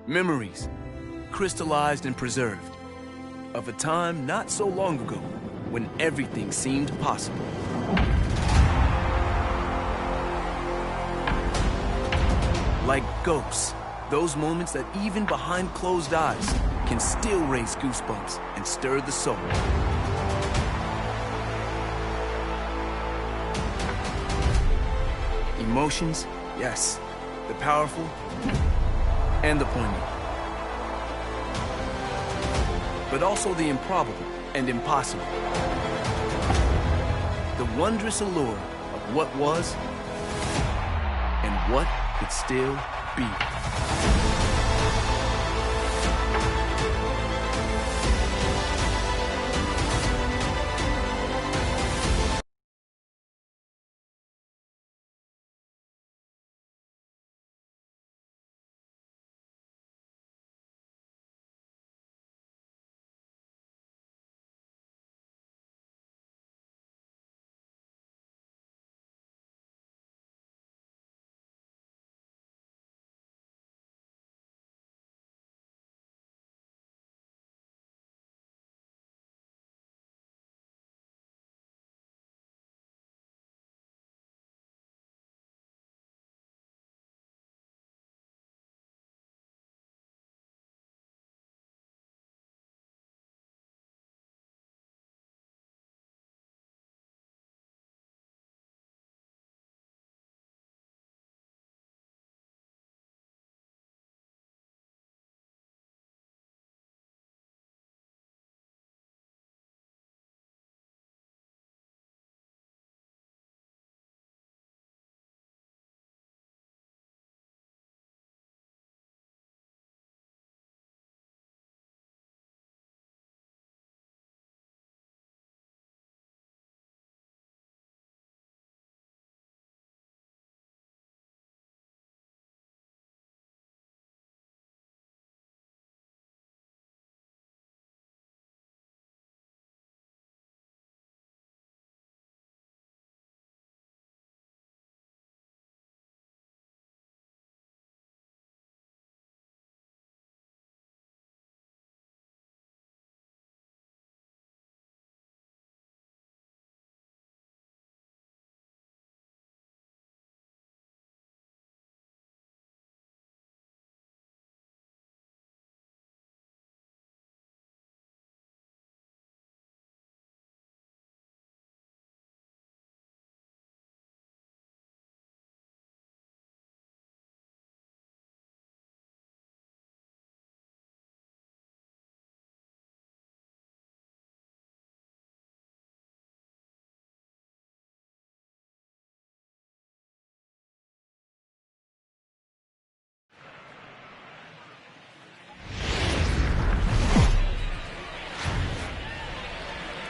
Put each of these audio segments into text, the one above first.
Memories, crystallized and preserved, of a time not so long ago when everything seemed possible. Like ghosts, those moments that even behind closed eyes can still raise goosebumps and stir the soul. Emotions, yes, the powerful and the poignant. But also the improbable and impossible. The wondrous allure of what was and what could still be.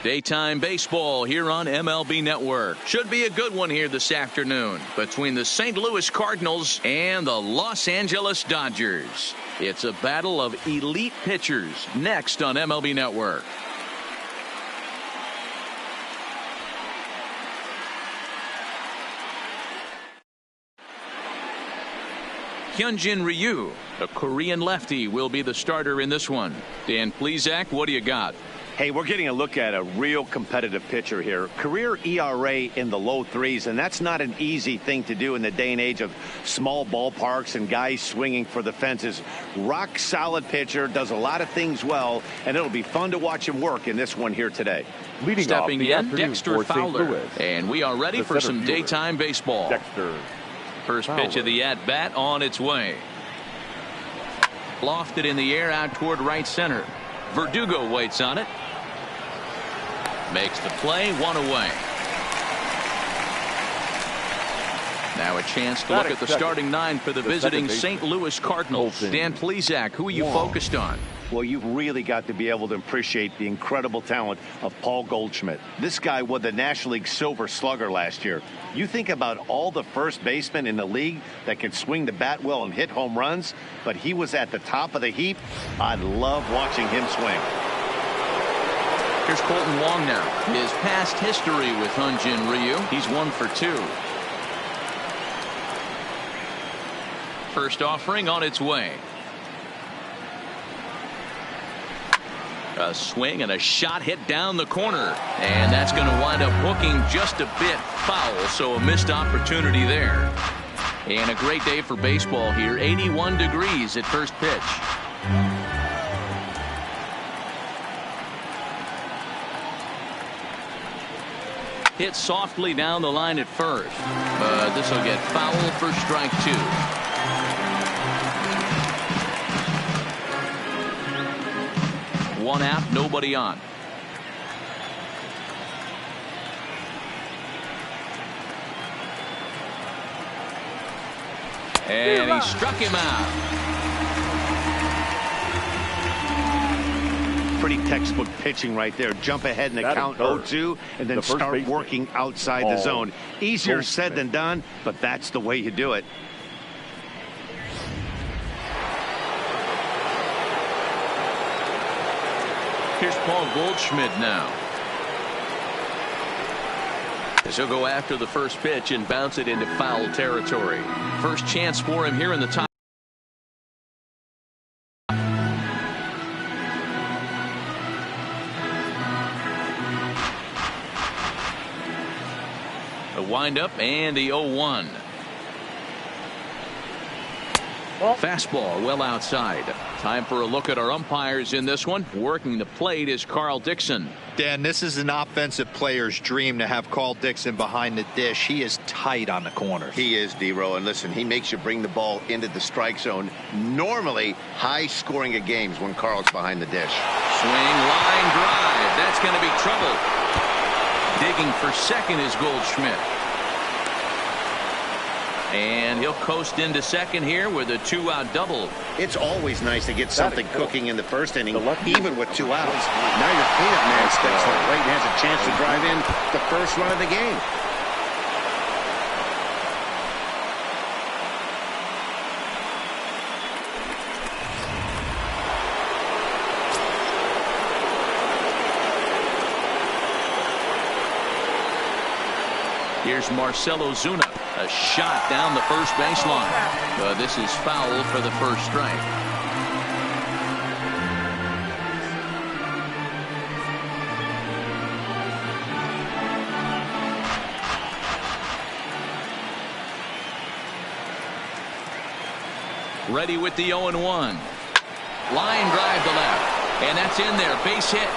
Daytime baseball here on MLB Network. Should be a good one here this afternoon between the St. Louis Cardinals and the Los Angeles Dodgers. It's a battle of elite pitchers next on MLB Network. Hyunjin Ryu, a Korean lefty, will be the starter in this one. Dan Plesac, what do you got? Hey, we're getting a look at a real competitive pitcher here. Career ERA in the low threes, and that's not an easy thing to do in the day and age of small ballparks and guys swinging for the fences. Rock solid pitcher, does a lot of things well, and it'll be fun to watch him work in this one here today. Leading Stepping in, Dexter Fowler. And we are ready for some daytime baseball. Dexter First pitch of the at-bat on its way. Lofted in the air out toward right center. Verdugo waits on it. Makes the play, one away. Now a chance to look at the starting nine for the visiting St. Louis Cardinals. Dan Plesac, who are you focused on? Well, you've really got to be able to appreciate the incredible talent of Paul Goldschmidt. This guy won the National League Silver Slugger last year. You think about all the first basemen in the league that can swing the bat well and hit home runs, but he was at the top of the heap. I love watching him swing. Here's Colton Wong now. His past history with Hyunjin Ryu. He's 1 for 2. First offering on its way. A swing and a shot hit down the corner. And that's going to wind up hooking just a bit foul, so a missed opportunity there. And a great day for baseball here. 81 degrees at first pitch. Hit softly down the line at first. But this will get foul for strike 2. One out, nobody on. And he struck him out. Pretty textbook pitching right there. Jump ahead in the count 0-2 and then start working outside the zone. Easier said than done, but that's the way you do it. Here's Paul Goldschmidt now. As he'll go after the first pitch and bounce it into foul territory. First chance for him here in the top. A windup and the 0-1. Fastball well outside. Time for a look at our umpires in this one. Working the plate is Carl Dixon. Dan, this is an offensive player's dream to have Carl Dixon behind the dish. He is tight on the corners. He is, D-Row, and listen, he makes you bring the ball into the strike zone. Normally high scoring of games when Carl's behind the dish. Swing, line drive. That's going to be trouble. Digging for second is Goldschmidt. And he'll coast into second here with a 2-out double. It's always nice to get something cooking in the first inning, even with 2 outs. Now your cleanup man steps to the plate and has a chance to drive in the first run of the game. Here's Marcelo Zuna. A shot down the first baseline. This is foul for the first strike. Ready with the 0-1. Line drive to left. And that's in there. Base hit.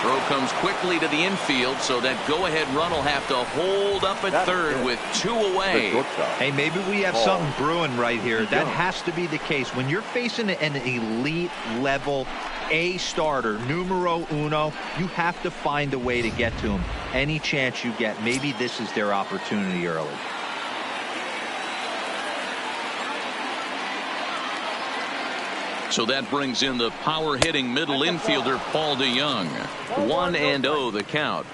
Throw comes quickly to the infield, so that go-ahead run will have to hold up at third with 2 away. Hey, maybe we have something brewing right here. That has to be the case. When you're facing an elite level A starter, numero uno, you have to find a way to get to him. Any chance you get, maybe this is their opportunity early. So that brings in the power-hitting middle infielder Paul DeYoung. 1-0 the count.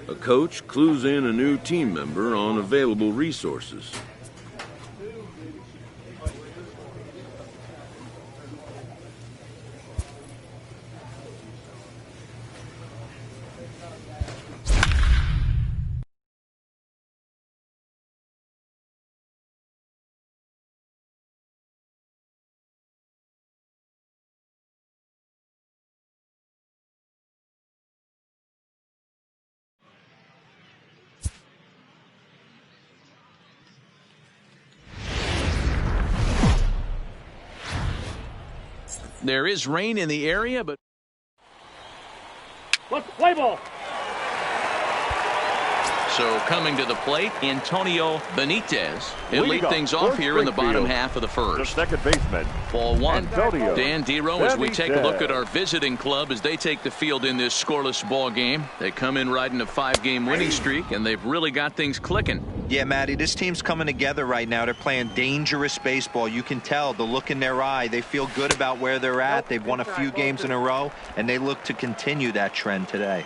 A coach clues in a new team member on available resources. There is rain in the area, but let's play ball. So coming to the plate, Antonio Benitez. He'll lead things off here in the bottom half of the first. The second baseman. Ball one. Antonio Dan Dero, as we take a Benitez. look at our visiting club as they take the field in this scoreless ball game. They come in riding a 5-game winning streak, and they've really got things clicking. Yeah, Matty, this team's coming together right now. They're playing dangerous baseball. You can tell the look in their eye. They feel good about where they're at. They've won a few games in a row, and they look to continue that trend today.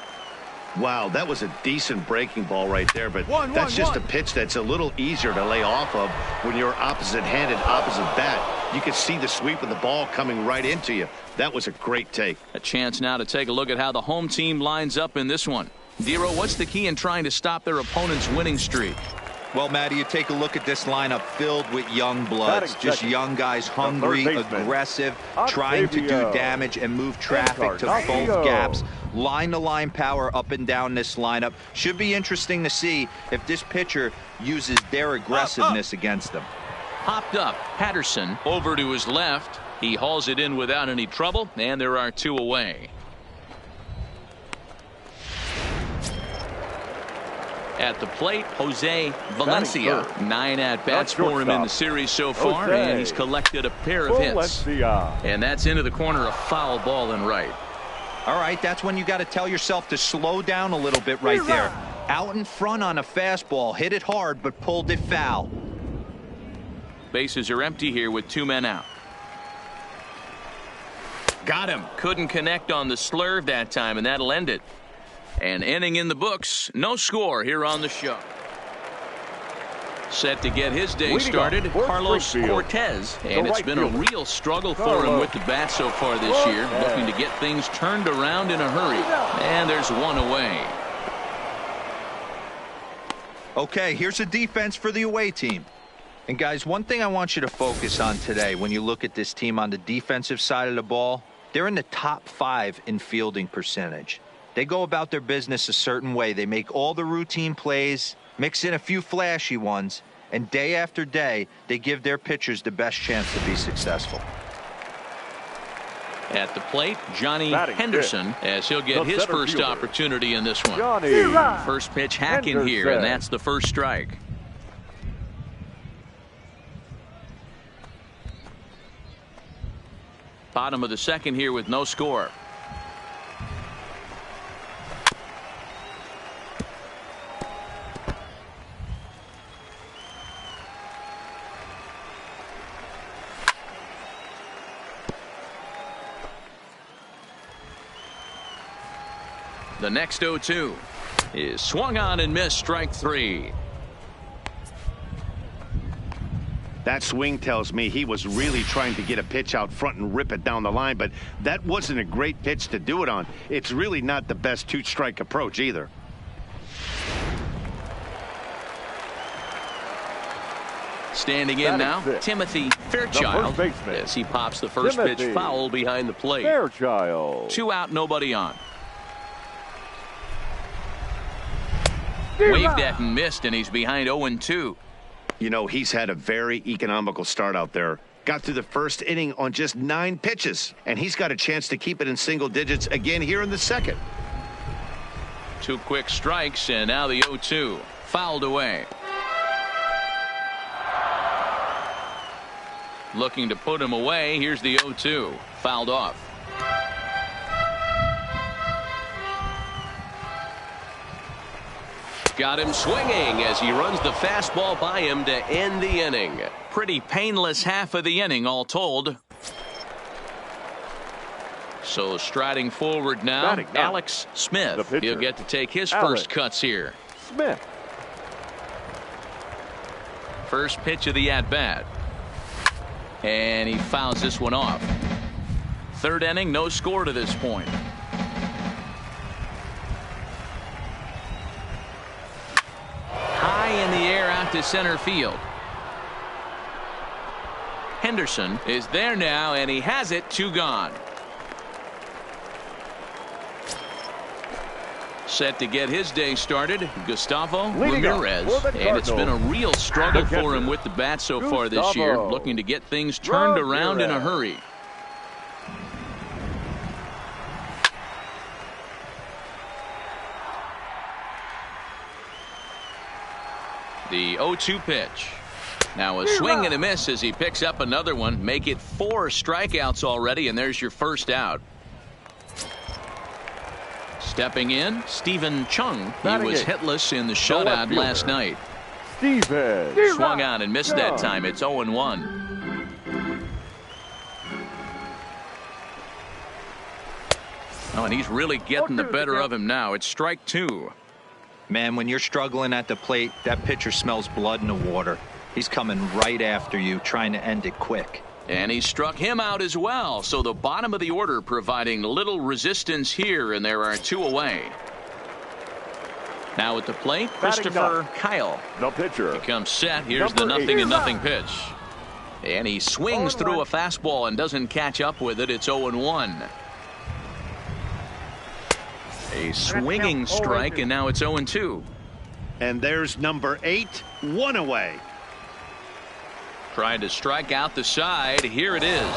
Wow, that was a decent breaking ball right there, but that's just a pitch that's a little easier to lay off of when you're opposite-handed, opposite bat. You can see the sweep of the ball coming right into you. That was a great take. A chance now to take a look at how the home team lines up in this one. Dero, what's the key in trying to stop their opponent's winning streak? Well, Matty, you take a look at this lineup filled with young bloods, just young guys, hungry, aggressive, trying to do damage and move traffic to both gaps. Line-to-line power up and down this lineup. Should be interesting to see if this pitcher uses their aggressiveness against them. Popped up. Patterson over to his left. He hauls it in without any trouble, and there are two away. At the plate, Jose Valencia. 9 at-bats for him in the series so far, and he's collected a pair of hits. And that's into the corner, a foul ball and right. All right, that's when you got to tell yourself to slow down a little bit right there. Out in front on a fastball, hit it hard, but pulled it foul. Bases are empty here with 2 men out. Got him. Couldn't connect on the slurve that time, and that'll end it. An inning in the books. No score here on the show. Set to get his day started, Carlos Cortez. And it's been a real struggle for him with the bat so far this year. Looking to get things turned around in a hurry. And there's one away. Okay, here's a defense for the away team. And guys, one thing I want you to focus on today when you look at this team on the defensive side of the ball, they're in the top 5 in fielding percentage. They go about their business a certain way. They make all the routine plays, mix in a few flashy ones, and day after day, they give their pitchers the best chance to be successful. At the plate, Johnny Henderson, as he'll get his first opportunity in this one. First pitch hacking here, and that's the first strike. Bottom of the second here with no score. The next 0-2 is swung on and missed, strike 3. That swing tells me he was really trying to get a pitch out front and rip it down the line, but that wasn't a great pitch to do it on. It's really not the best 2-strike approach either. Standing in now, Timothy Fairchild, as he pops the first pitch foul behind the plate. 2 out, nobody on. Waved at and missed, and he's behind 0-2. You know, he's had a very economical start out there. Got through the first inning on just 9 pitches, and he's got a chance to keep it in single digits again here in the second. 2 quick strikes, and now the 0-2. Fouled away. Looking to put him away. Here's the 0-2. Fouled off. Got him swinging as he runs the fastball by him to end the inning. Pretty painless half of the inning all told. So striding forward now, Alex Smith. He'll get to take his first cuts here. Smith. First pitch of the at-bat. And he fouls this one off. Third inning, no score to this point. High in the air out to center field. Henderson is there now, and he has it. 2 gone. Set to get his day started, Gustavo Ramirez. And it's been a real struggle for him with the bat so far this year, looking to get things turned around in a hurry. The 0-2 pitch. Now a swing and a miss as he picks up another one. Make it 4 strikeouts already, and there's your first out. Stepping in, Stephen Chung. He was hitless in the shutout last night. Swung on and missed that time. It's 0-1. Oh, and he's really getting the better of him now. It's strike 2. Man, when you're struggling at the plate, that pitcher smells blood in the water. He's coming right after you, trying to end it quick. And he struck him out as well. So the bottom of the order providing little resistance here, and there are 2 away. Now at the plate, Christopher Kyle. The pitcher. He comes set. Here's the 0-0 pitch. And he swings through a fastball and doesn't catch up with it. It's 0-1. A swinging strike, and now it's 0-2. And there's number 8, 1 away. Trying to strike out the side. Here it is.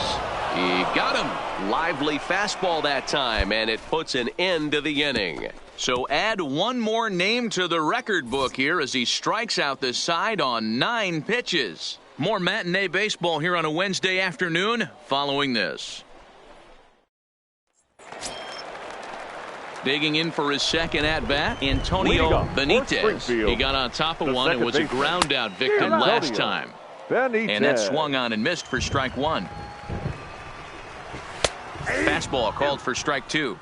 He got him. Lively fastball that time, and it puts an end to the inning. So add one more name to the record book here as he strikes out the side on 9 pitches. More matinee baseball here on a Wednesday afternoon following this. Digging in for his second at-bat, Antonio Benitez. He got on top of one and was a ground-out victim last time. And that swung on and missed for strike 1. Fastball called for strike 2.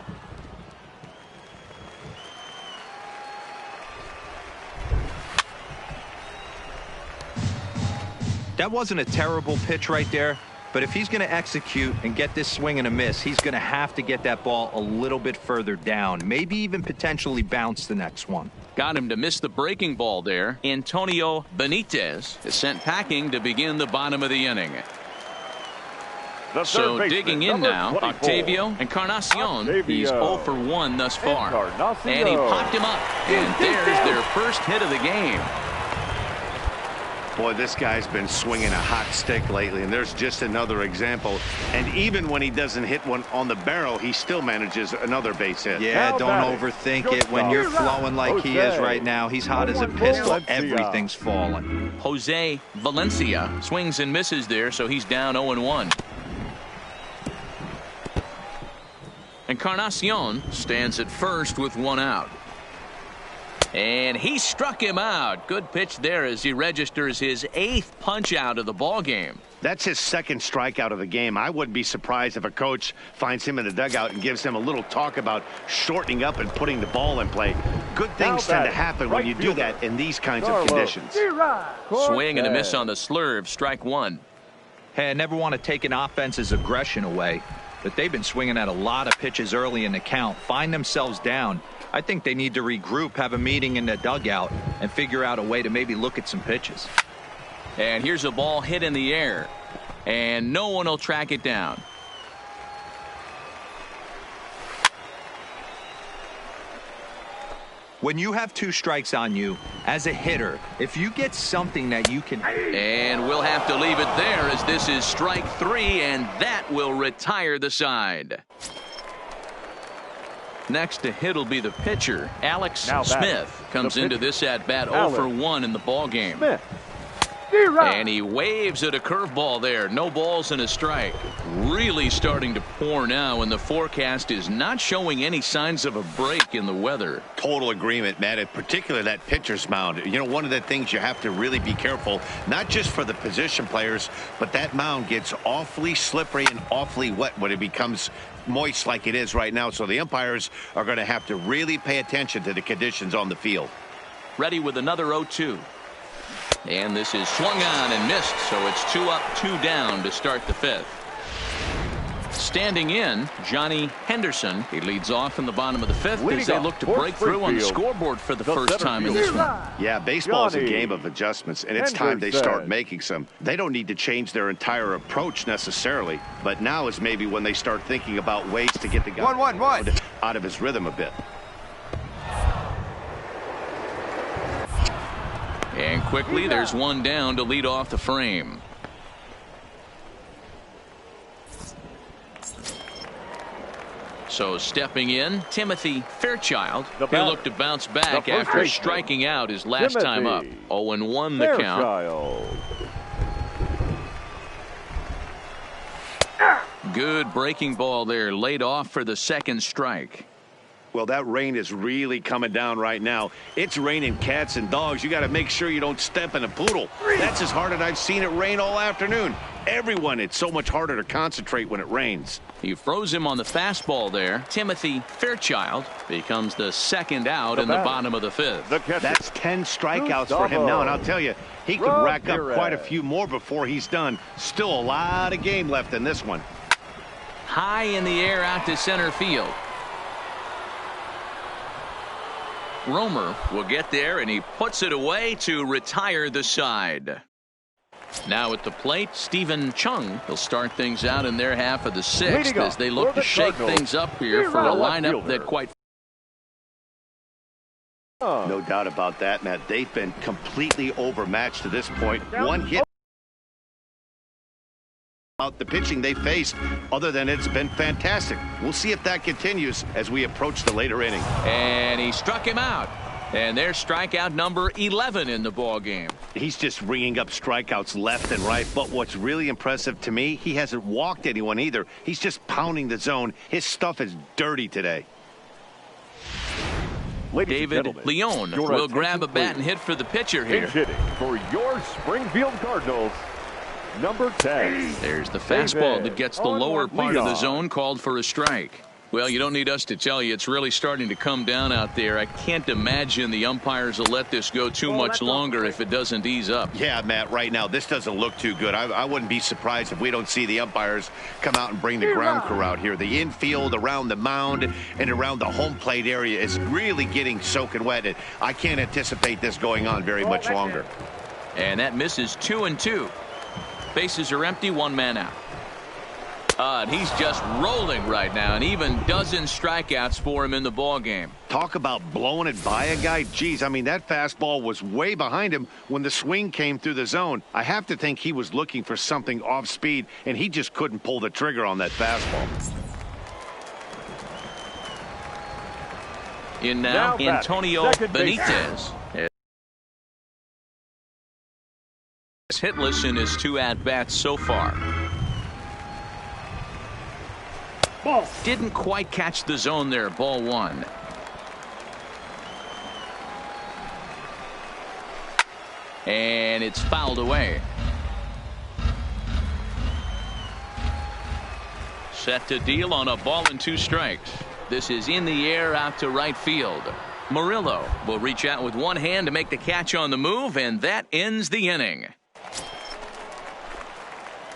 That wasn't a terrible pitch right there, but if he's going to execute and get this swing and a miss, he's going to have to get that ball a little bit further down, maybe even potentially bounce the next one. Got him to miss the breaking ball there. Antonio Benitez is sent packing to begin the bottom of the inning. So digging in now, Octavio Encarnacion. He's 0 for 1 thus far. And he popped him up. And there's their first hit of the game. Boy, this guy's been swinging a hot stick lately, and there's just another example. And even when he doesn't hit one on the barrel, he still manages another base hit. Yeah, don't overthink it. When you're flowing like he is right now, he's hot as a pistol. Everything's falling. Jose Valencia swings and misses there, so he's down 0-1. Encarnacion stands at first with 1 out. And he struck him out. Good pitch there as he registers his 8th punch out of the ball game. That's his 2nd strikeout of the game. I wouldn't be surprised if a coach finds him in the dugout and gives him a little talk about shortening up and putting the ball in play. Good things tend to happen when you do that in these kinds of conditions. Swing and a miss on the slurve. Strike 1. Hey, I never want to take an offense's aggression away, but they've been swinging at a lot of pitches early in the count, find themselves down. I think they need to regroup, have a meeting in the dugout, and figure out a way to maybe look at some pitches. And here's a ball hit in the air, and no one will track it down. When you have 2 strikes on you, as a hitter, if you get something that you can... And we'll have to leave it there as this is strike 3, and that will retire the side. Next to hit will be the pitcher, Alex Smith. Comes into this at-bat 0 for 1 in the ball game. And he waves at a curveball there. No balls and a strike. Really starting to pour now, and the forecast is not showing any signs of a break in the weather. Total agreement, Matt. In particular, that pitcher's mound. You know, one of the things you have to really be careful, not just for the position players, but that mound gets awfully slippery and awfully wet when it becomes moist like it is right now. So the umpires are going to have to really pay attention to the conditions on the field. Ready with another 0-2. And this is swung on and missed, so it's 2 up, 2 down to start the 5th. Standing in, Johnny Henderson. He leads off in the bottom of the 5th as they look to break through on the scoreboard for the first time in this one. Yeah, baseball is a game of adjustments, and it's time they start making some. They don't need to change their entire approach necessarily, but now is maybe when they start thinking about ways to get the guy out of his rhythm a bit. And quickly, there's one down to lead off the frame. So stepping in, Timothy Fairchild. He'll look to bounce back after striking out his last time up. 0-1 the count. Good breaking ball there, laid off for the second strike. Well, that rain is really coming down right now. It's raining cats and dogs. You got to make sure you don't step in a poodle. That's as hard as I've seen it rain all afternoon. Everyone, it's so much harder to concentrate when it rains. He froze him on the fastball there. Timothy Fairchild becomes the second out in the bottom of the 5th. That's 10 strikeouts for him now, and I'll tell you, he could rack up quite a few more before he's done. Still a lot of game left in this one. High in the air out to center field. Romer will get there, and he puts it away to retire the side. Now at the plate, Stephen Chung will start things out in their half of the 6th as they look to shake things up here for a lineup that quite... No doubt about that, Matt. They've been completely overmatched to this point. One hit out the pitching they faced, other than it's been fantastic. We'll see if that continues as we approach the later inning. And he struck him out. And there's strikeout number 11 in the ball game. He's just ringing up strikeouts left and right. But what's really impressive to me, he hasn't walked anyone either. He's just pounding the zone. His stuff is dirty today. David Leon will grab a bat and hit for the pitcher here. Hitting for your Springfield Cardinals, number 10. There's the fastball that gets the lower part of the zone, called for a strike. Well, you don't need us to tell you, it's really starting to come down out there. I can't imagine the umpires will let this go too much longer if it doesn't ease up. Yeah, Matt, right now this doesn't look too good. I wouldn't be surprised if we don't see the umpires come out and bring the ground crew out here. The infield around the mound and around the home plate area is really getting soaking wet. And I can't anticipate this going on very much longer. And that misses 2-2. Bases are empty, one man out. And he's just rolling right now, and even dozens strikeouts for him in the ball game. Talk about blowing it by a guy. Geez, I mean, that fastball was way behind him when the swing came through the zone. I have to think he was looking for something off speed, and he just couldn't pull the trigger on that fastball. In now Antonio Benitez. It's hitless in his 2 at-bats so far. Didn't quite catch the zone there. Ball 1. And it's fouled away. Set to deal on a ball and 2 strikes. This is in the air out to right field. Murillo will reach out with one hand to make the catch on the move, and that ends the inning.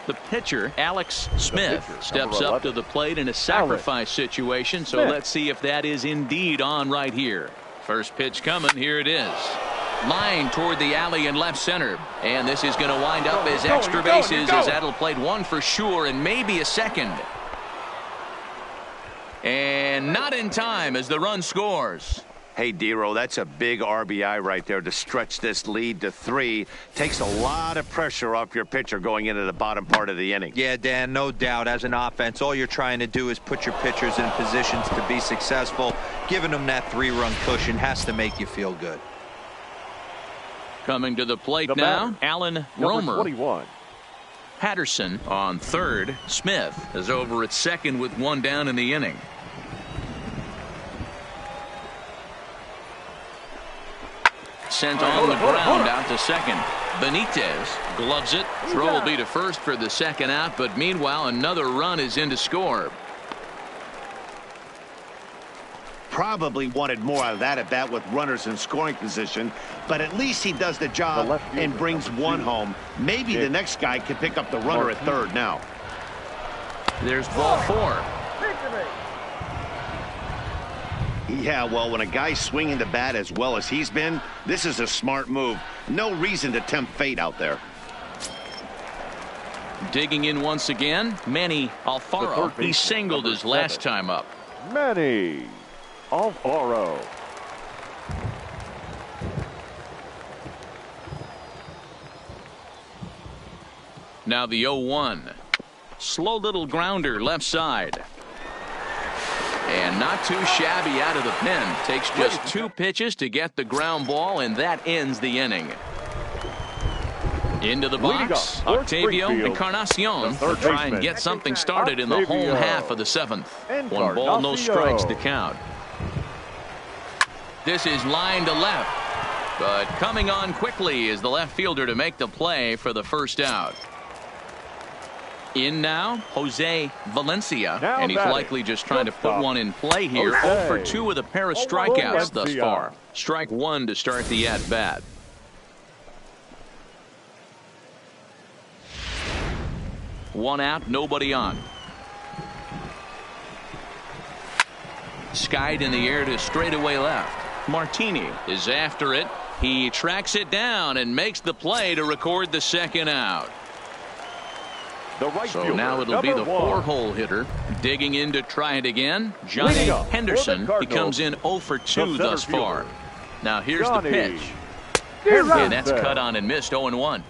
The pitcher, Alex Smith, steps up to the plate in a sacrifice situation, so let's see if that is indeed on right here. First pitch coming, here it is. Line toward the alley in left center, and this is going to wind up as extra bases, as that'll play 1 for sure and maybe a second. And not in time as the run scores. Hey, Dero, that's a big RBI right there to stretch this lead to 3. Takes a lot of pressure off your pitcher going into the bottom part of the inning. Yeah, Dan, no doubt. As an offense, all you're trying to do is put your pitchers in positions to be successful. Giving them that 3-run cushion has to make you feel good. Coming to the plate The now, batter, Alan number Romer. 21. Patterson on third. Smith is over at second with one down in the inning. Sent on the ground out to second. Benitez gloves it. Throw will be to first for the second out, but meanwhile another run is in to score. Probably wanted more out of that at bat with runners in scoring position, but at least he does the job and brings one home. Maybe the next guy can pick up the runner at third now. There's ball 4. Yeah, well, when a guy's swinging the bat as well as he's been, this is a smart move. No reason to tempt fate out there. Digging in once again, Manny Alfaro. He singled his last time up. Manny Alfaro. Now the 0-1. Slow little grounder left side. And not too shabby out of the pen. Takes just 2 pitches to get the ground ball, and that ends the inning. Into the box, Octavio Encarnacion will try and get something started in the home half of the 7th. 1 ball, no strikes to count. This is line to left, but coming on quickly is the left fielder to make the play for the first out. In now, Jose Valencia, and he's likely just trying to put one in play here. 0 for 2 with a pair of strikeouts thus far. Strike 1 to start the at-bat. One out, nobody on. Skied in the air to straightaway left. Martini is after it. He tracks it down and makes the play to record the second out. So now it'll be the 4-hole hitter digging in to try it again. Johnny Henderson. He comes in 0 for 2 thus far. Now here's the pitch. And that's cut on and missed. 0-1.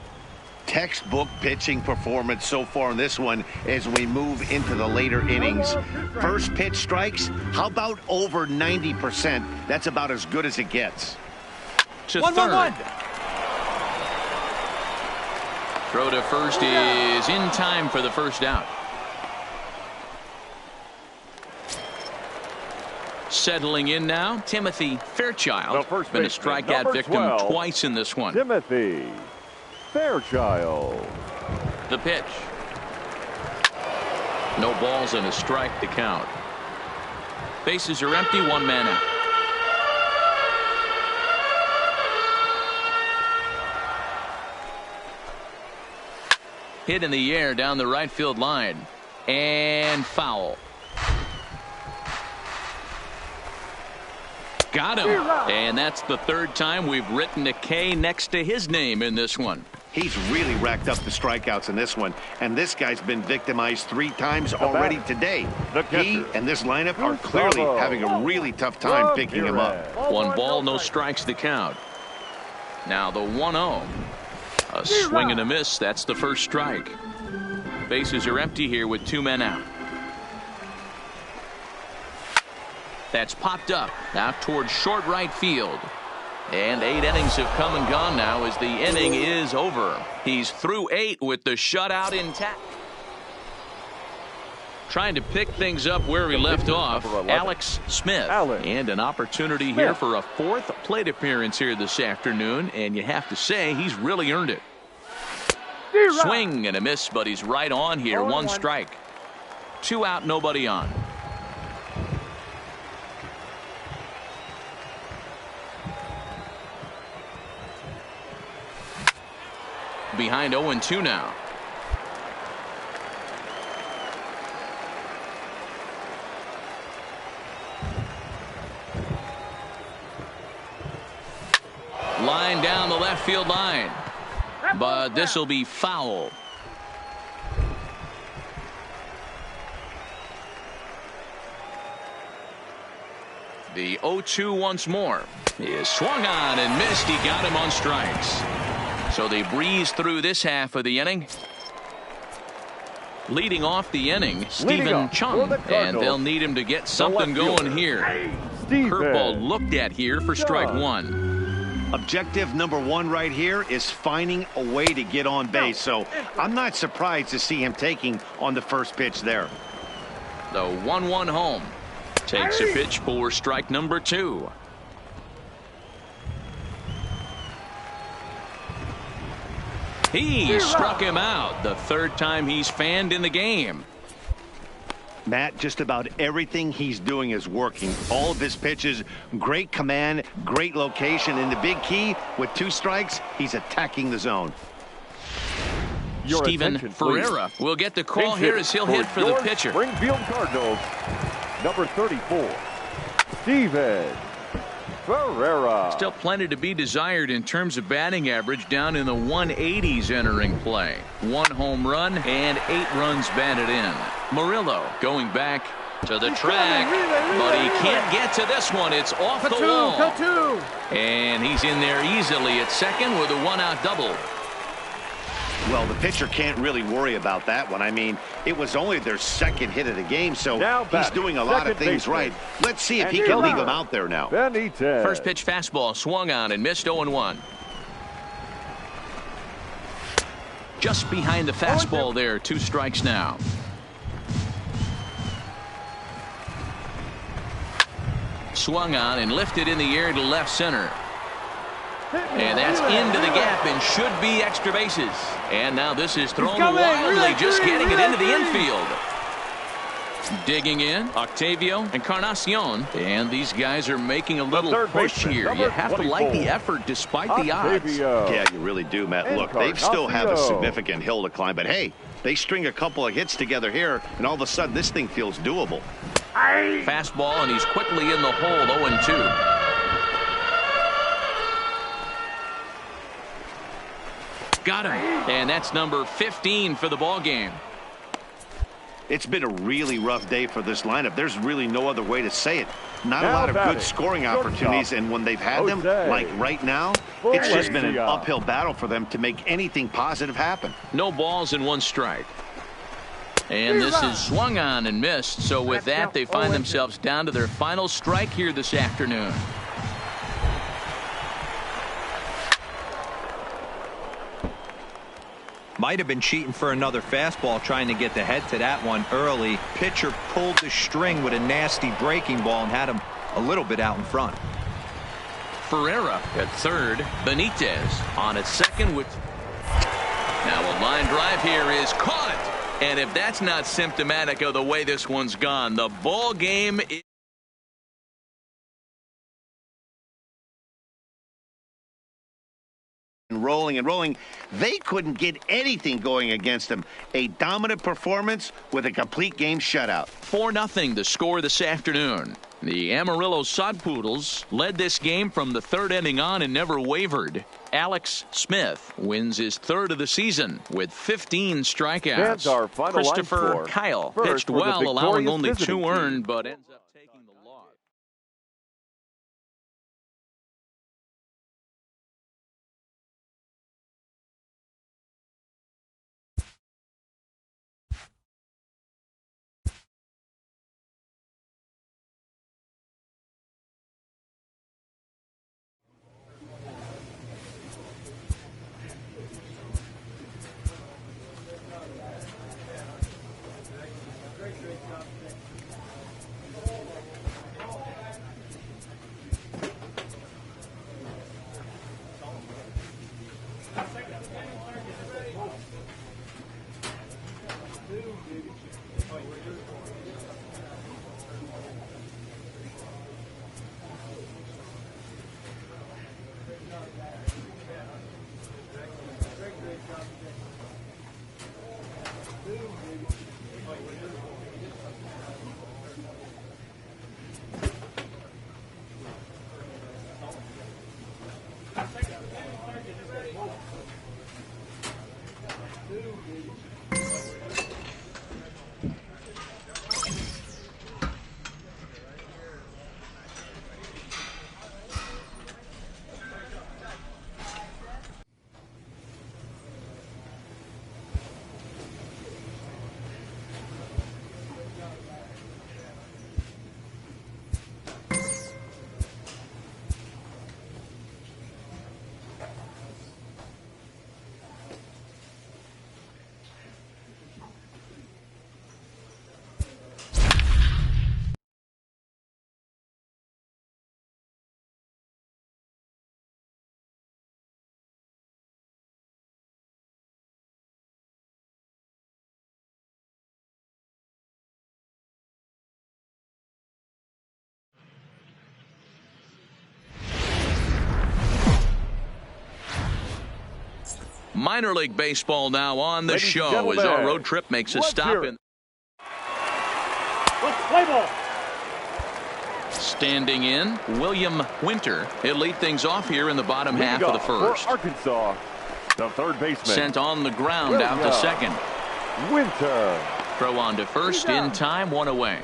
Textbook pitching performance so far in this one as we move into the later innings. First pitch strikes. How about over 90%? That's about as good as it gets. To third. Throw to first is in time for the first out. Settling in now, Timothy Fairchild. Been a strikeout victim twice in this one. Timothy Fairchild. The pitch. No balls and a strike to count. Bases are empty, 1 man out. Hit in the air down the right field line. And foul. Got him. And that's the 3rd time we've written a K next to his name in this one. He's really racked up the strikeouts in this one, and this guy's been victimized 3 times already today. He and this lineup are clearly having a really tough time picking him up. 1 ball, no strikes to count. Now the 1-0. A swing and a miss. That's the first strike. Bases are empty here with 2 men out. That's popped up out towards short right field. And 8 innings have come and gone now as the inning is over. He's through 8 with the shutout intact. Trying to pick things up where we left off, Alex Smith. And an opportunity here for a 4th plate appearance here this afternoon. And you have to say he's really earned it. Swing and a miss, but he's right on here. 1 strike. 2 out, nobody on. Behind 0-2 now. Line down the left field line. But this will be foul. The 0-2 once more is swung on and missed. He got him on strikes. So they breeze through this half of the inning. Leading off the inning, Stephen Chung, and they'll need him to get something going here. Curveball looked at here for strike 1. Objective number one right here is finding a way to get on base. So I'm not surprised to see him taking on the first pitch there. The 1-1 home. Takes a pitch for strike number 2. He struck him out the third time he's fanned in the game. Matt, just about everything he's doing is working. All of his pitches, great command, great location, and the big key, with 2 strikes, he's attacking the zone. Steven Ferreira will get the call here as he'll hit for the pitcher. Springfield Cardinals, number 34, Steven Ferreira. Still plenty to be desired in terms of batting average, down in the 180s entering play. 1 home run and 8 runs batted in. Murillo going back to the track, but he can't get to this one. It's off the wall. And he's in there easily at second with a 1-out double. Well, the pitcher can't really worry about that one. I mean, it was only their second hit of the game, so he's doing a lot of things right. Let's see if he can leave him out there now. First pitch fastball swung on and missed 0-1. Just behind the fastball there, 2 strikes now. Swung on and lifted in the air to left center. And that's into the gap and should be extra bases. And now this is thrown wildly, just getting it into the infield. Digging in, Octavio Encarnacion. And these guys are making a little push here. You have to like the effort despite the odds. Yeah, you really do, Matt. Look, they still have a significant hill to climb, but hey, they string a couple of hits together here, and all of a sudden this thing feels doable. Fastball, and he's quickly in the hole, 0-2. Got him. And that's number 15 for the ball game. It's been a really rough day for this lineup. There's really no other way to say it. Not a lot of good scoring opportunities, and when they've had them, like right now, it's just been an uphill battle for them to make anything positive happen. No balls and 1 strike. And this is swung on and missed. So with that, they find themselves down to their final strike here this afternoon. Might have been cheating for another fastball, trying to get the head to that one early. Pitcher pulled the string with a nasty breaking ball and had him a little bit out in front. Ferreira at third. Benitez on at second. Now a line drive here is caught. And if that's not symptomatic of the way this one's gone, the ball game is rolling and rolling. They couldn't get anything going against them. A dominant performance with a complete game shutout. 4-0 the score this afternoon. The Amarillo Sod Poodles led this game from the 3rd inning on and never wavered. Alex Smith wins his 3rd of the season with 15 strikeouts. Christopher Kyle pitched well, allowing only 2 earned, but ends up taking the loss. Minor league baseball now on the Ladies and show gentlemen, as our road trip makes a let's stop hear it. in. Let's play ball. Standing in, William Winter. He'll lead things off here in the bottom half of the For first. Arkansas, the third baseman. Sent on the ground out to second. Winter. Throw on to first in time, one away.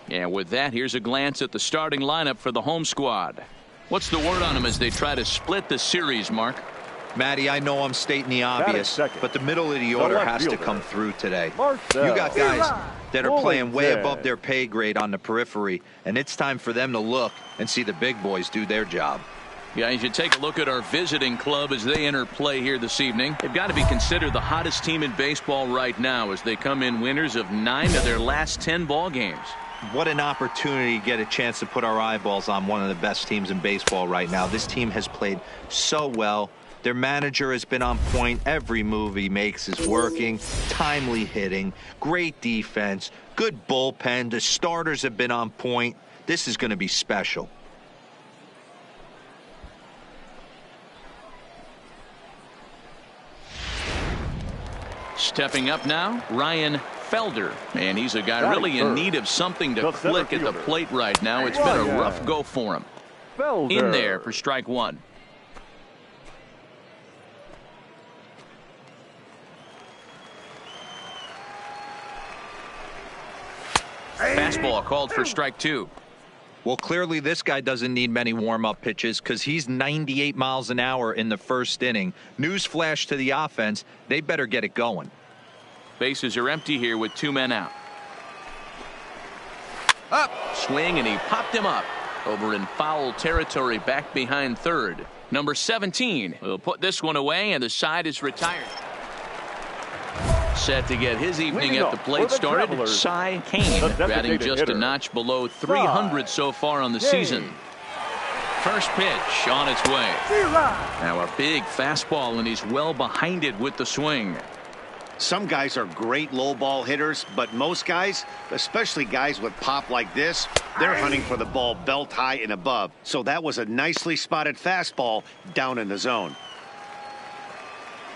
And with that, here's a glance at the starting lineup for the home squad. What's the word on them as they try to split the series, Mark? Matty, I know I'm stating the obvious, but the middle of the order has to come through today. You got guys that are playing way above their pay grade on the periphery, and it's time for them to look and see the big boys do their job. Guys, you take a look at our visiting club as they enter play here this evening. They've got to be considered the hottest team in baseball right now as they come in winners of 9 of their last 10 ball games. What an opportunity to get a chance to put our eyeballs on one of the best teams in baseball right now. This team has played so well. Their manager has been on point. Every move he makes is working. Timely hitting, great defense, good bullpen. The starters have been on point. This is going to be special. Stepping up now, Ryan Felder, and he's a guy really in need of something to click at the plate right now. It's been a rough go for him. In there for strike one. Fastball called for strike two. Well, clearly this guy doesn't need many warm-up pitches because he's 98 miles an hour in the first inning. Newsflash to the offense, they better get it going. Bases are empty here with 2 men out. Up, swing, and he popped him up. Over in foul territory back behind third. Number 17 will put this one away, and the side is retired. Set to get his evening at the plate started, Cy Kane, batting just a notch below 300 so far on the season. First pitch on its way. Now a big fastball, and he's well behind it with the swing. Some guys are great low ball hitters, but most guys, especially guys with pop like this, they're hunting for the ball belt high and above. So that was a nicely spotted fastball down in the zone.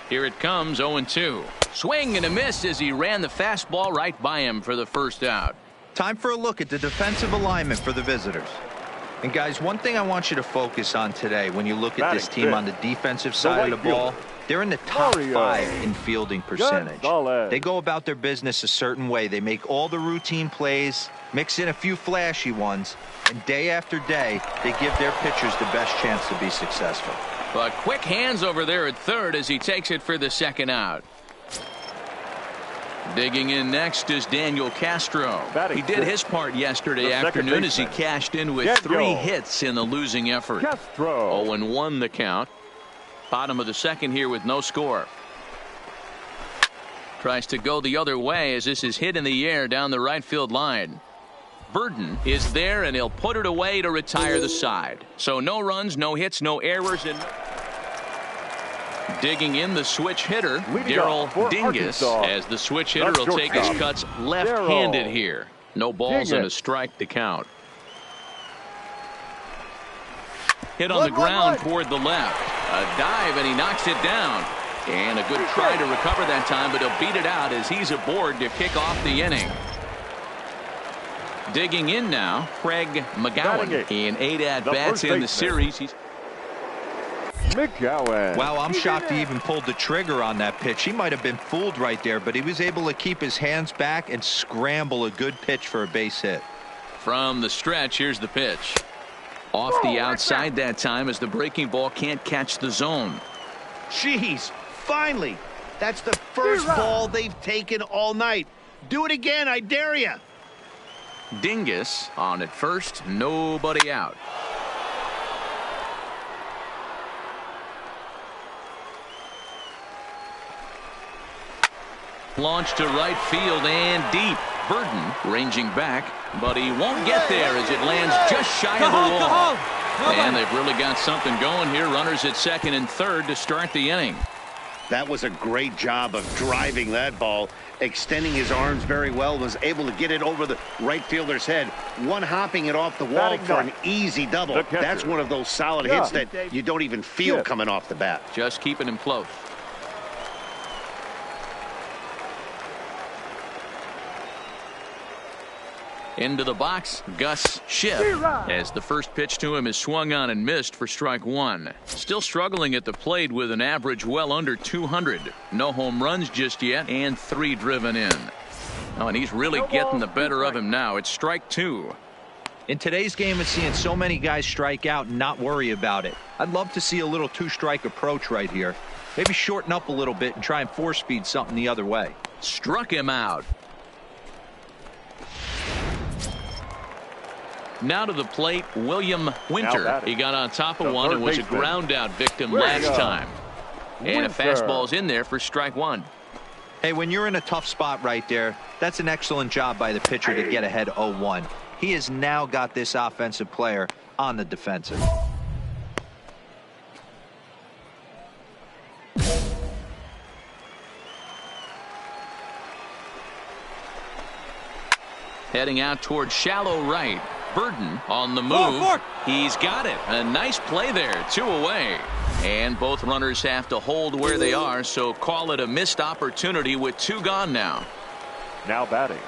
Here it comes, 0-2. Swing and a miss as he ran the fastball right by him for the first out. Time for a look at the defensive alignment for the visitors. And guys, one thing I want you to focus on today when you look at this team on the defensive side of the ball, they're in the top 5 in fielding percentage. They go about their business a certain way. They make all the routine plays, mix in a few flashy ones, and day after day, they give their pitchers the best chance to be successful. But quick hands over there at third as he takes it for the second out. Digging in next is Daniel Castro. He did his part yesterday afternoon as he cashed in with 3 hits in the losing effort. 0-1 the count. Bottom of the second here with no score. Tries to go the other way as this is hit in the air down the right field line. Burden is there, and he'll put it away to retire the side. So no runs, no hits, no errors. And digging in the switch hitter, Daryl Dingus, as the switch hitter will take his cuts left-handed here. No balls and a strike to count. Hit on the ground toward the left. A dive, and he knocks it down. And a good try to recover that time, but he'll beat it out as he's aboard to kick off the inning. Digging in now, Craig McGowan. In 8 at-bats in the series. Wow, I'm shocked he even pulled the trigger on that pitch. He might have been fooled right there, but he was able to keep his hands back and scramble a good pitch for a base hit. From the stretch, here's the pitch. Off the outside that time as the breaking ball can't catch the zone. Jeez, finally. That's the first ball they've taken all night. Do it again, I dare you. Dingus on at first, nobody out. Launch to right field and deep. Burden ranging back, but he won't get there as it lands just shy of the wall. And they've really got something going here. Runners at second and third to start the inning. That was a great job of driving that ball, extending his arms very well, was able to get it over the right fielder's head, one-hopping it off the wall for an easy double. That's one of those solid hits that you don't even feel coming off the bat. Just keeping him close. Into the box, Gus Schiff, as the first pitch to him is swung on and missed for strike one. Still struggling at the plate with an average well under 200. No home runs just yet, and 3 driven in. Oh, and he's really getting the better of him now. It's strike 2. In today's game, it's seeing so many guys strike out and not worry about it. I'd love to see a little 2-strike approach right here. Maybe shorten up a little bit and try and 4-speed something the other way. Struck him out. Now to the plate, William Winter. He got on top of one and was a ground out victim last time. And a fastball's in there for strike 1. Hey, when you're in a tough spot right there, that's an excellent job by the pitcher to get ahead 0-1. He has now got this offensive player on the defensive. Heading out towards shallow right. Burden on the move. He's got it. A nice play there. 2 away. And both runners have to hold where they are, so call it a missed opportunity with 2 gone now. Now batting,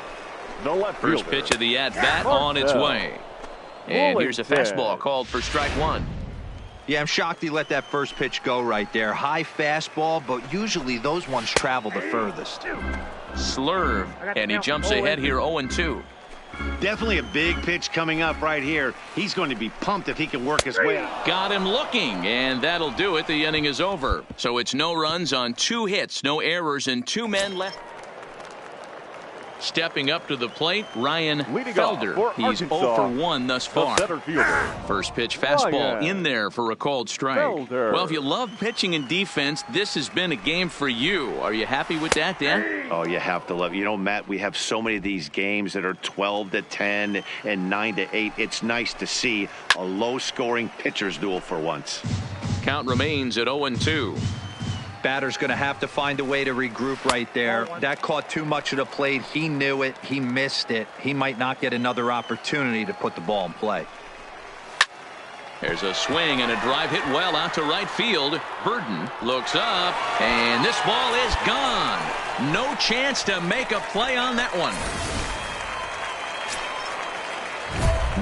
the left fielder. First pitch of the at-bat on its way. And here's a fastball called for strike 1. Yeah, I'm shocked he let that first pitch go right there. High fastball, but usually those ones travel the furthest. Slurve, and he jumps ahead here 0-2. Definitely a big pitch coming up right here. He's going to be pumped if he can work his way out. Got him looking, and that'll do it. The inning is over. So it's no runs on 2 hits, no errors, and 2 men left. Stepping up to the plate, Ryan Felder. He's 0 for 1 thus far. First pitch fastball in there for a called strike. Well, if you love pitching and defense, this has been a game for you. Are you happy with that, Dan? Oh, you have to love it. You know, Matt, we have so many of these games that are 12-10 and 9-8. It's nice to see a low-scoring pitcher's duel for once. Count remains at 0-2. Batter's going to have to find a way to regroup right there. That caught too much of the plate. He knew it. He missed it. He might not get another opportunity to put the ball in play. There's a swing and a drive hit well out to right field. Burden looks up, and this ball is gone. No chance to make a play on that one.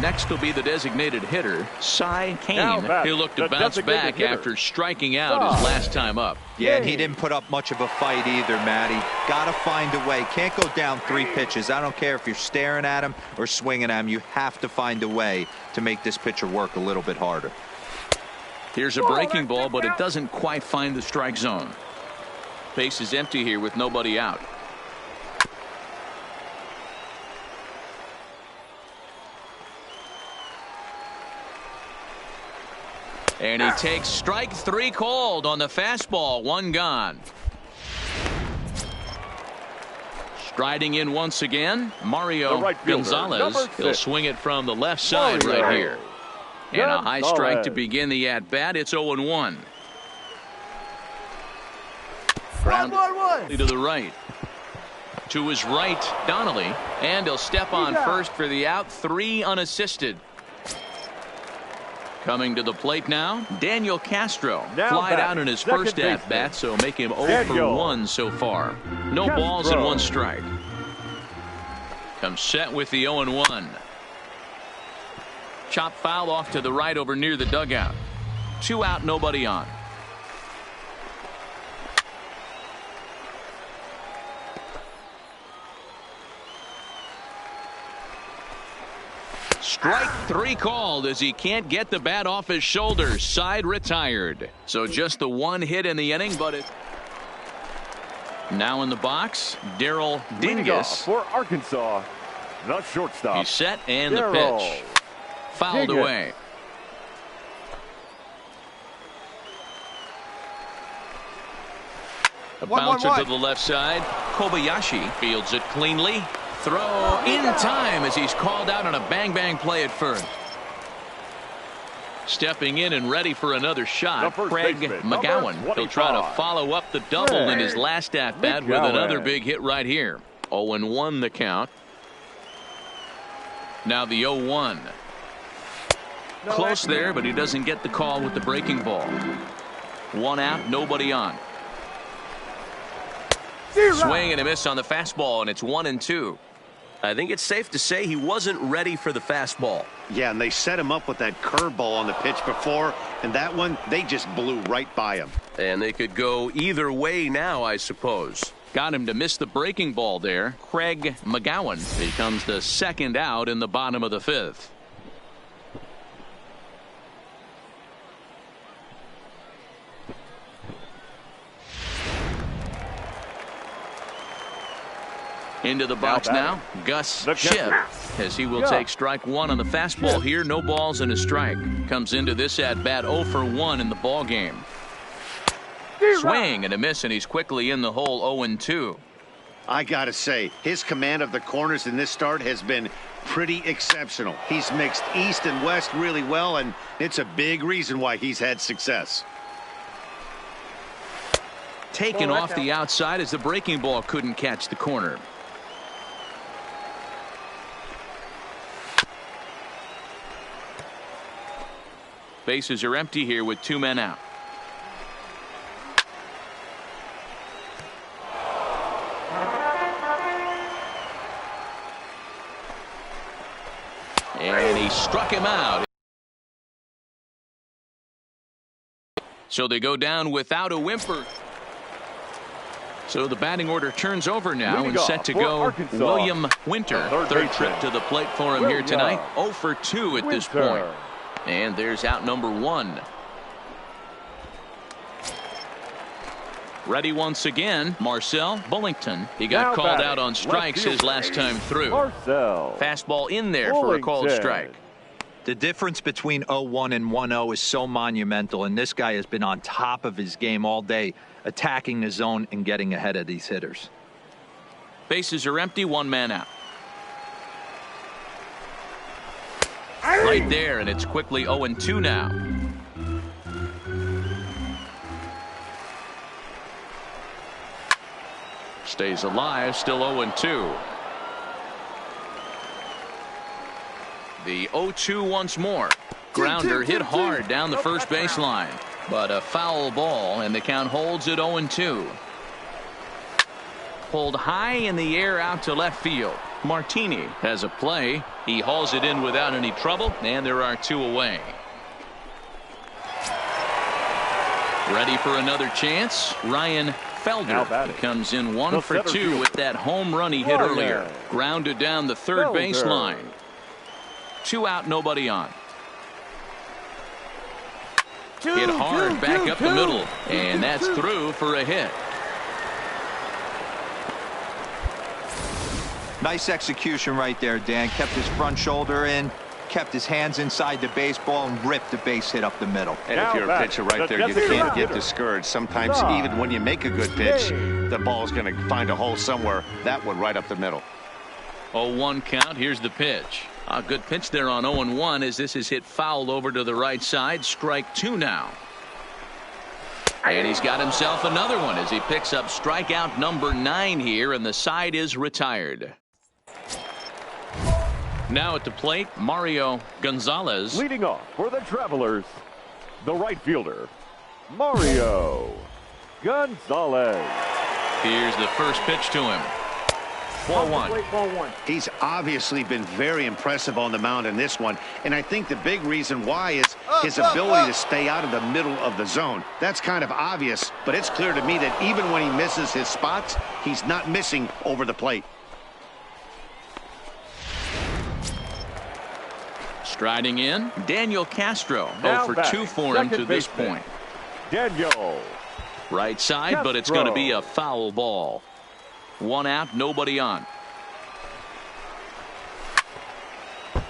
Next will be the designated hitter, Cy Kane. He'll look to bounce back after striking out his last time up. Yeah, and he didn't put up much of a fight either, Matty. Got to find a way. Can't go down 3 pitches. I don't care if you're staring at him or swinging at him. You have to find a way to make this pitcher work a little bit harder. Here's a breaking ball, but it doesn't quite find the strike zone. Base is empty here with nobody out. And he takes strike 3 called on the fastball. 1 gone. Striding in once again, Mario Gonzalez. He'll swing it from the left side right here. And a high strike to begin the at-bat. It's 0-1. Ground to the right. To his right, Donnelly. And he'll step on first for the out. 3 unassisted. Coming to the plate now, Daniel Castro. Flied out in his first at-bat, so make him 0 for 1 so far. No balls and 1 strike. Comes set with the 0-1. Chop foul off to the right over near the dugout. 2 out, nobody on. Strike 3 called as he can't get the bat off his shoulders. Side retired. So just the 1 hit in the inning, but it. Now in the box, Daryl Dingus. For Arkansas, the shortstop. He's set and the pitch. Fouled away. A bouncer to the left side. Kobayashi fields it cleanly. Throw in time as he's called out on a bang-bang play at first. Stepping in and ready for another shot, Craig baseman, McGowan. He'll try to follow up the double in his last at-bat with another big hit right here. 0-1 the count. Now the 0-1. Close there, but he doesn't get the call with the breaking ball. 1 out, nobody on. Swing and a miss on the fastball, and it's 1-2. I think it's safe to say he wasn't ready for the fastball. Yeah, and they set him up with that curveball on the pitch before, and that one, they just blew right by him. And they could go either way now, I suppose. Got him to miss the breaking ball there. Craig McGowan becomes the second out in the bottom of the 5th. Into the box now, Gus Schiff, as he will take strike 1 on the fastball here. No balls and a strike. Comes into this at bat 0 for 1 in the ball game. Swing and a miss, and he's quickly in the hole. 0-2. I gotta say, his command of the corners in this start has been pretty exceptional. He's mixed east and west really well, and it's a big reason why he's had success. Taken off the outside as the breaking ball couldn't catch the corner. Bases are empty here with 2 men out. And he struck him out. So they go down without a whimper. So the batting order turns over now and set to go William Winter. Third trip to the plate for him here tonight. 0 for 2 at this point. And there's out number 1. Ready once again, Marcel Bullington. He got called out on strikes his last time through. Fastball in there for a called strike. The difference between 0-1 and 1-0 is so monumental, and this guy has been on top of his game all day, attacking the zone and getting ahead of these hitters. Bases are empty, 1 man out. Right there, and it's quickly 0-2 now. Stays alive, still 0-2. The 0-2 once more. Grounder hit hard down the first baseline, but a foul ball, and the count holds at 0-2. Pulled high in the air out to left field. Martini has a play. He hauls it in without any trouble, and there are 2 away. Ready for another chance. Ryan Felder comes in 1 for 2 with that home run he hit earlier. Grounded down the third baseline. 2 out, nobody on. Hit hard back up the middle, and that's through for a hit. Nice execution right there, Dan. Kept his front shoulder in, kept his hands inside the baseball, and ripped the base hit up the middle. And if you're a pitcher right there, you can't get discouraged. Sometimes even when you make a good pitch, the ball's going to find a hole somewhere. That one right up the middle. 0-1 count. Here's the pitch. A good pitch there on 0-1 as this is hit foul over to the right side. Strike 2 now. And he's got himself another one as he picks up strikeout number 9 here, and the side is retired. Now at the plate, Mario Gonzalez. Leading off for the Travelers, the right fielder, Mario Gonzalez. Here's the first pitch to him. 4-1. He's obviously been very impressive on the mound in this one, and I think the big reason why is his ability to stay out of the middle of the zone. That's kind of obvious, but it's clear to me that even when he misses his spots, he's not missing over the plate. Striding in, Daniel Castro. 0 for 2 for him to this point. Daniel. Right side, but it's going to be a foul ball. 1 out, nobody on.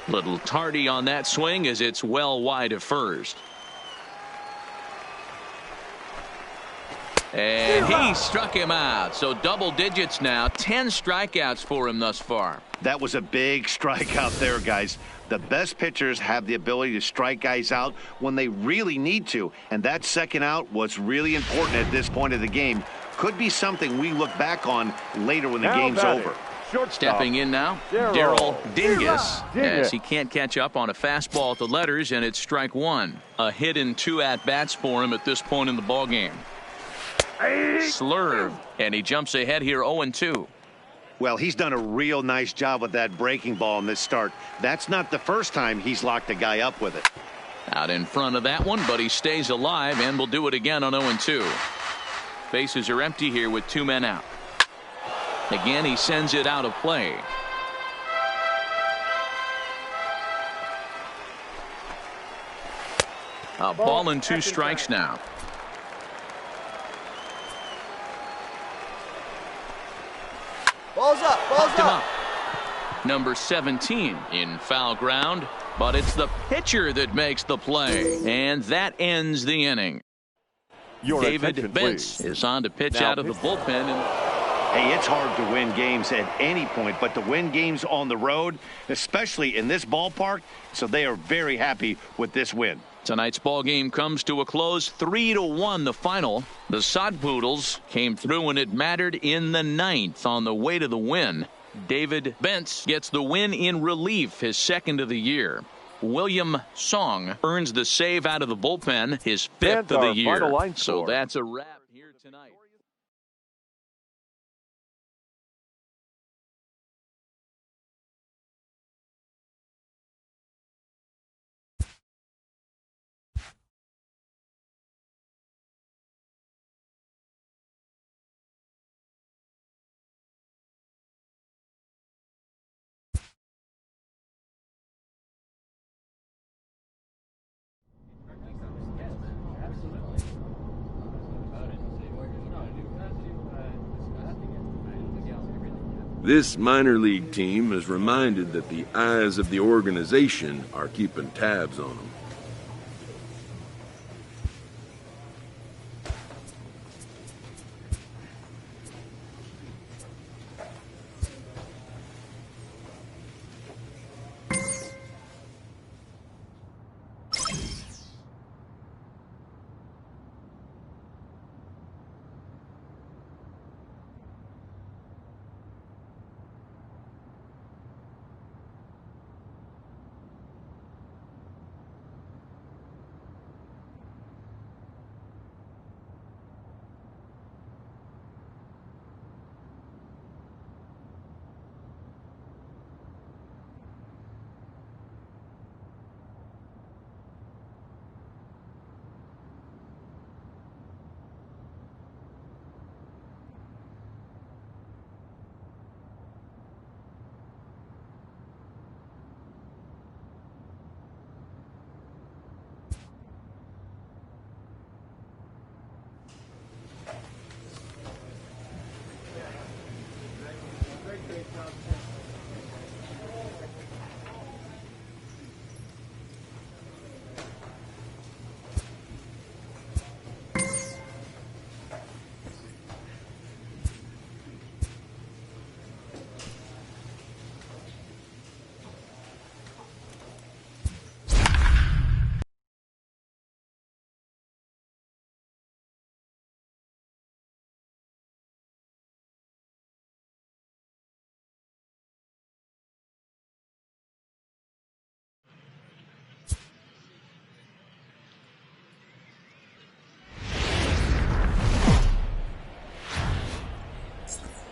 Little tardy on that swing as it's well wide of first. And he struck him out. So double digits now. 10 strikeouts for him thus far. That was a big strikeout there, guys. The best pitchers have the ability to strike guys out when they really need to. And that second out was really important at this point of the game. Could be something we look back on later when the game's over. Stepping in now, Daryl Dingus, as he can't catch up on a fastball at the letters, and it's strike one. A hit in 2 at-bats for him at this point in the ballgame. Slurve, and he jumps ahead here 0-2. Well, he's done a real nice job with that breaking ball in this start. That's not the first time he's locked a guy up with it. Out in front of that one, but he stays alive and will do it again on 0-2. Bases are empty here with 2 men out. Again, he sends it out of play. A ball and 2 strikes now. Balls up, balls up. Number 17 in foul ground, but it's the pitcher that makes the play, and that ends the inning. David Bentz is on to pitch out of the bullpen. Hey, it's hard to win games at any point, but to win games on the road, especially in this ballpark, so they are very happy with this win. Tonight's ball game comes to a close, 3-1 the final. The Sod Poodles came through and it mattered in the 9th on the way to the win. David Bentz gets the win in relief, his 2nd of the year. William Song earns the save out of the bullpen, his 5th of the year. So that's a wrap here tonight. This minor league team is reminded that the eyes of the organization are keeping tabs on them.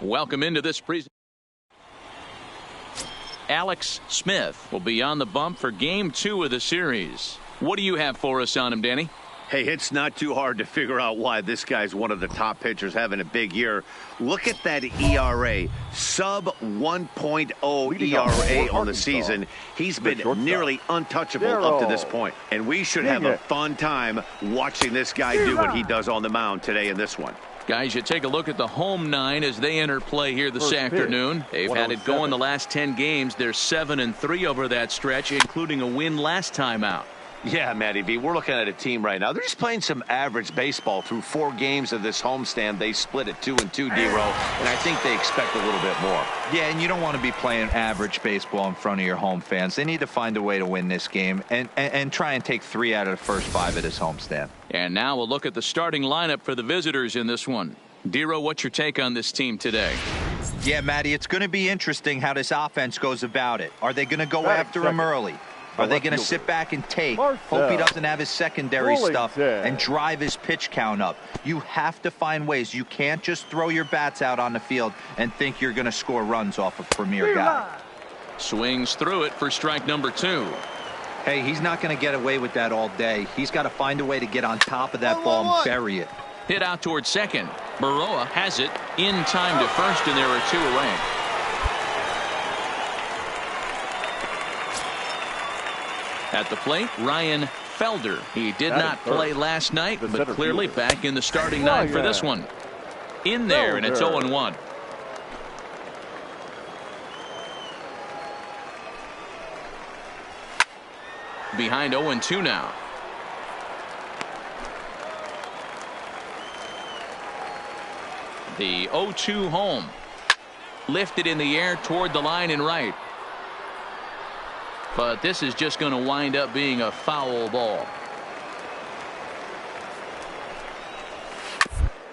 Welcome into this presentation. Alex Smith will be on the bump for game 2 of the series. What do you have for us on him, Danny? Hey, it's not too hard to figure out why this guy's one of the top pitchers having a big year. Look at that ERA, sub 1.0 ERA on the season. He's been nearly untouchable up to this point. And we should have a fun time watching this guy do what he does on the mound today in this one. Guys, you take a look at the home 9 as they enter play here this afternoon. They've had it going the last 10 games. They're 7-3 over that stretch, including a win last time out. Yeah, Matty V, we're looking at a team right now. They're just playing some average baseball through 4 games of this homestand. They split at 2-2, D-Row, and I think they expect a little bit more. Yeah, and you don't want to be playing average baseball in front of your home fans. They need to find a way to win this game and try and take 3 out of the first 5 of this homestand. And now we'll look at the starting lineup for the visitors in this one. D-Row, what's your take on this team today? Yeah, Matty, it's going to be interesting how this offense goes about it. Are they going to go after him early? Are they going to sit back and take, hope he doesn't have his secondary stuff, and drive his pitch count up? You have to find ways. You can't just throw your bats out on the field and think you're going to score runs off a premier guy. Swings through it for strike number 2. Hey, he's not going to get away with that all day. He's got to find a way to get on top of that ball and bury it. Hit out towards second. Baroa has it in time to first, and there are 2 away. At the plate, Ryan Felder. He did not play last night, but clearly back in the starting 9 for this one. In there, and it's 0-1. Behind 0-2 now. The 0-2 home. Lifted in the air toward the line and right. But this is just going to wind up being a foul ball.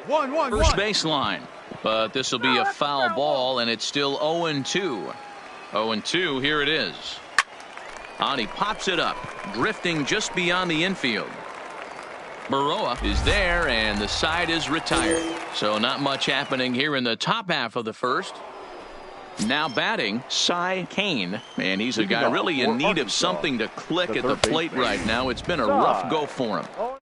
First baseline. But this will be a foul ball, and it's still 0-2. 0-2, here it is. And he pops it up, drifting just beyond the infield. Baroa is there, and the side is retired. So not much happening here in the top half of the first. Now batting, Cy Kane, and he's a guy really in need of something to click at the plate right now. It's been a rough go for him.